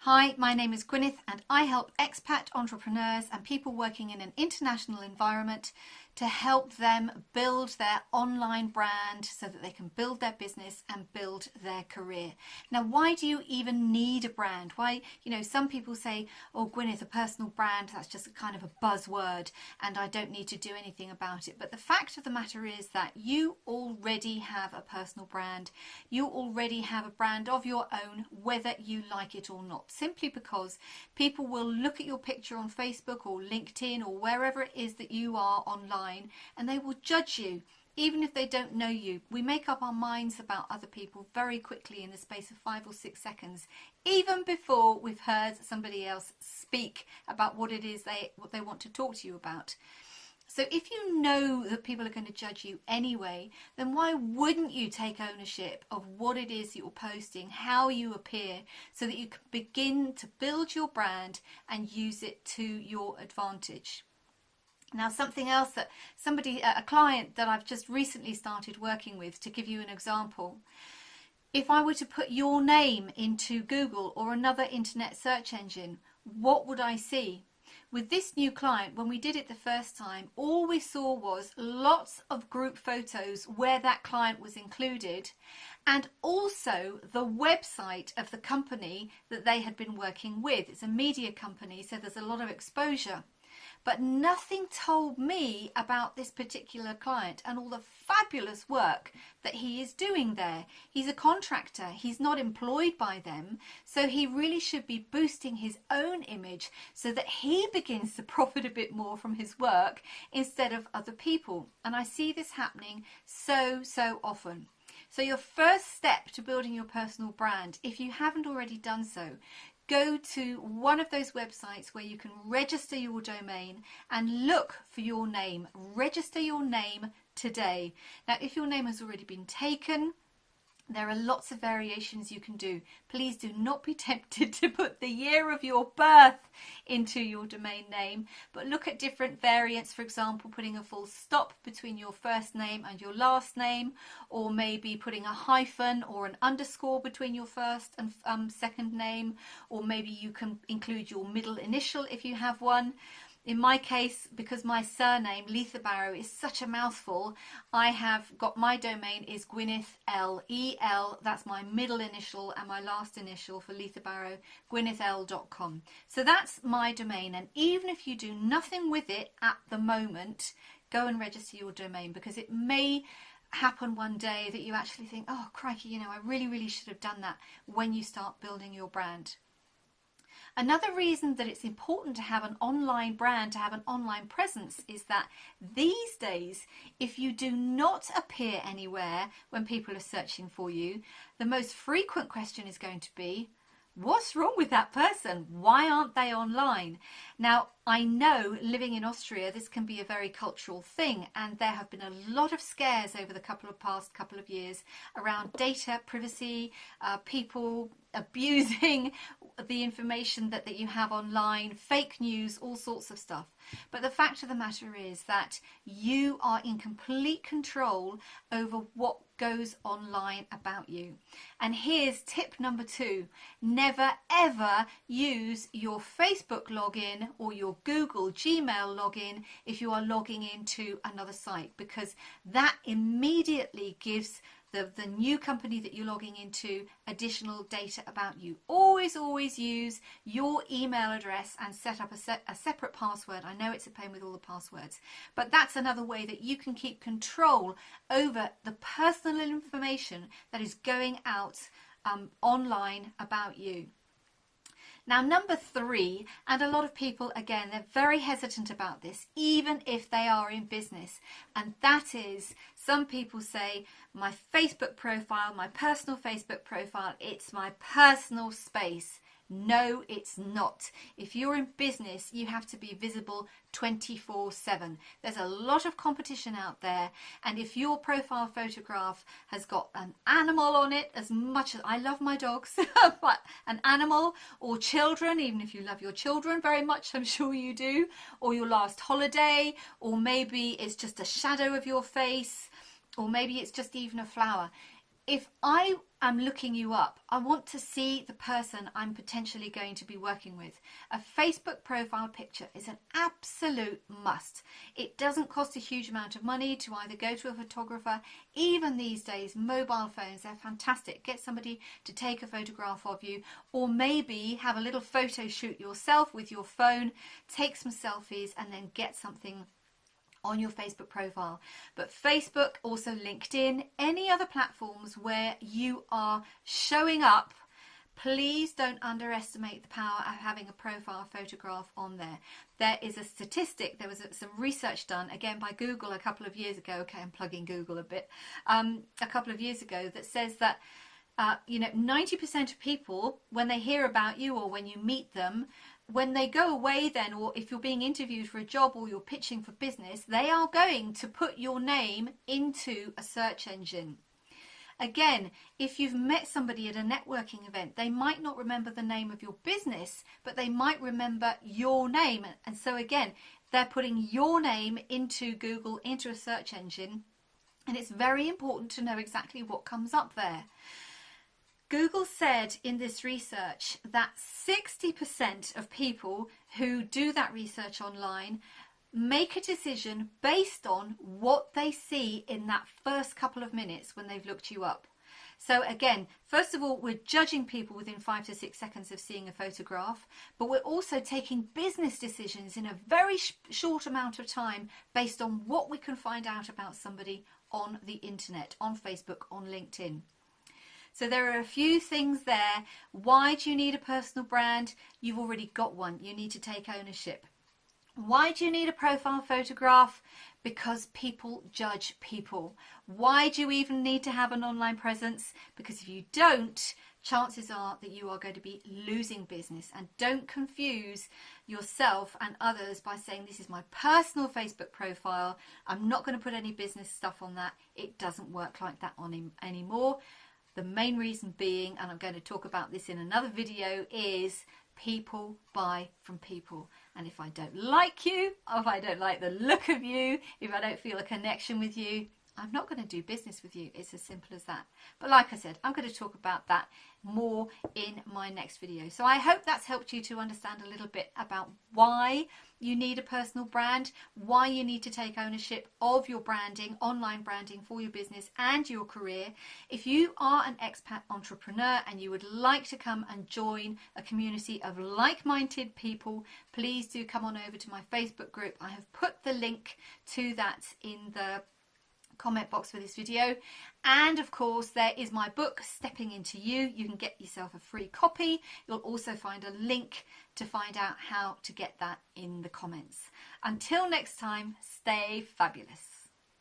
Hi, my name is Gwyneth and I help expat entrepreneurs and people working in an international environment to help them build their online brand so that they can build their business and build their career. Now, why do you even need a brand? Why, some people say, oh, Gwyneth, a personal brand, that's just a kind of a buzzword and I don't need to do anything about it. But the fact of the matter is that you already have a personal brand. You already have a brand of your own, whether you like it or not, simply because people will look at your picture on Facebook or LinkedIn or wherever it is that you are online, and they will judge you even if they don't know you. We make up our minds about other people very quickly in the space of 5 or 6 seconds, even before we've heard somebody else speak about what it is what they want to talk to you about. So if you know that people are going to judge you anyway, then why wouldn't you take ownership of what it is you're posting, how you appear, so that you can begin to build your brand and use it to your advantage? Now, something else that a client that I've just recently started working with, to give you an example, if I were to put your name into Google or another internet search engine, what would I see? With this new client, when we did it the first time, all we saw was lots of group photos where that client was included, and also the website of the company that they had been working with. It's a media company, so there's a lot of exposure. But nothing told me about this particular client and all the fabulous work that he is doing there. He's a contractor. He's not employed by them. So he really should be boosting his own image so that he begins to profit a bit more from his work instead of other people. And I see this happening so often. So your first step to building your personal brand, if you haven't already done so, go to one of those websites where you can register your domain and look for your name. Register your name today. Now, if your name has already been taken, there are lots of variations you can do. Please do not be tempted to put the year of your birth into your domain name, but look at different variants. For example, putting a full stop between your first name and your last name, or maybe putting a hyphen or an underscore between your first and second name, or maybe you can include your middle initial if you have one. In my case, because my surname, Letha Barrow, is such a mouthful, I have got my domain is Gwyneth L, E-L, that's my middle initial, and my last initial for Letha Barrow, gwynethL.com. So that's my domain, and even if you do nothing with it at the moment, go and register your domain, because it may happen one day that you actually think, oh crikey, I really should have done that when you start building your brand. Another reason that it's important to have an online brand, to have an online presence, is that these days, if you do not appear anywhere when people are searching for you, the most frequent question is going to be, what's wrong with that person? Why aren't they online? Now, I know living in Austria, this can be a very cultural thing, and there have been a lot of scares over the past couple of years around data privacy, people abusing the information that you have online, fake news, all sorts of stuff. But the fact of the matter is that you are in complete control over what goes online about you. And here's tip number 2. Never ever use your Facebook login or your Google Gmail login if you are logging into another site, because that immediately gives the new company that you're logging into additional data about you. Always use your email address and set up a separate password. I know it's a pain with all the passwords, but that's another way that you can keep control over the personal information that is going out online about you. Now, number 3, and a lot of people, again, they're very hesitant about this, even if they are in business. And that is, some people say, my Facebook profile, my personal Facebook profile, it's my personal space. No, it's not. If you're in business, you have to be visible 24/7. There's a lot of competition out there, and if your profile photograph has got an animal on it, as much as I love my dogs, but an animal or children, even if you love your children very much, I'm sure you do, or your last holiday, or maybe it's just a shadow of your face, or maybe it's just even a flower. if I am looking you up, I want to see the person I'm potentially going to be working with. A Facebook profile picture is an absolute must. It doesn't cost a huge amount of money to either go to a photographer. Even these days, mobile phones, they're fantastic. Get somebody to take a photograph of you, or maybe have a little photo shoot yourself with your phone, take some selfies, and then get something on your Facebook profile. But Facebook, also LinkedIn, any other platforms where you are showing up, please don't underestimate the power of having a profile photograph on there. There is a statistic, there was some research done, again by Google a couple of years ago, okay, I'm plugging Google a bit, a couple of years ago, that says that 90% of people, when they hear about you or when you meet them, when they go away then, or if you're being interviewed for a job or you're pitching for business, they are going to put your name into a search engine. Again, if you've met somebody at a networking event, they might not remember the name of your business, but they might remember your name. And so again, they're putting your name into Google, into a search engine, and it's very important to know exactly what comes up there. Google said in this research that 60% of people who do that research online make a decision based on what they see in that first couple of minutes when they've looked you up. So again, first of all, we're judging people within 5 to 6 seconds of seeing a photograph, but we're also taking business decisions in a very short amount of time based on what we can find out about somebody on the internet, on Facebook, on LinkedIn. So there are a few things there. Why do you need a personal brand? You've already got one. You need to take ownership. Why do you need a profile photograph? Because people judge people. Why do you even need to have an online presence? Because if you don't, chances are that you are going to be losing business. And don't confuse yourself and others by saying, this is my personal Facebook profile. I'm not going to put any business stuff on that. It doesn't work like that anymore. The main reason being, and I'm going to talk about this in another video, is people buy from people. And if I don't like you, or if I don't like the look of you, if I don't feel a connection with you, I'm not going to do business with you. It's as simple as that. But like I said, I'm going to talk about that more in my next video. So I hope that's helped you to understand a little bit about why you need a personal brand, why you need to take ownership of your branding, online branding for your business and your career. If you are an expat entrepreneur and you would like to come and join a community of like-minded people, please do come on over to my Facebook group. I have put the link to that in the comment box for this video. And of course, there is my book, Stepping Into You. You can get yourself a free copy. You'll also find a link to find out how to get that in the comments. Until next time, stay fabulous.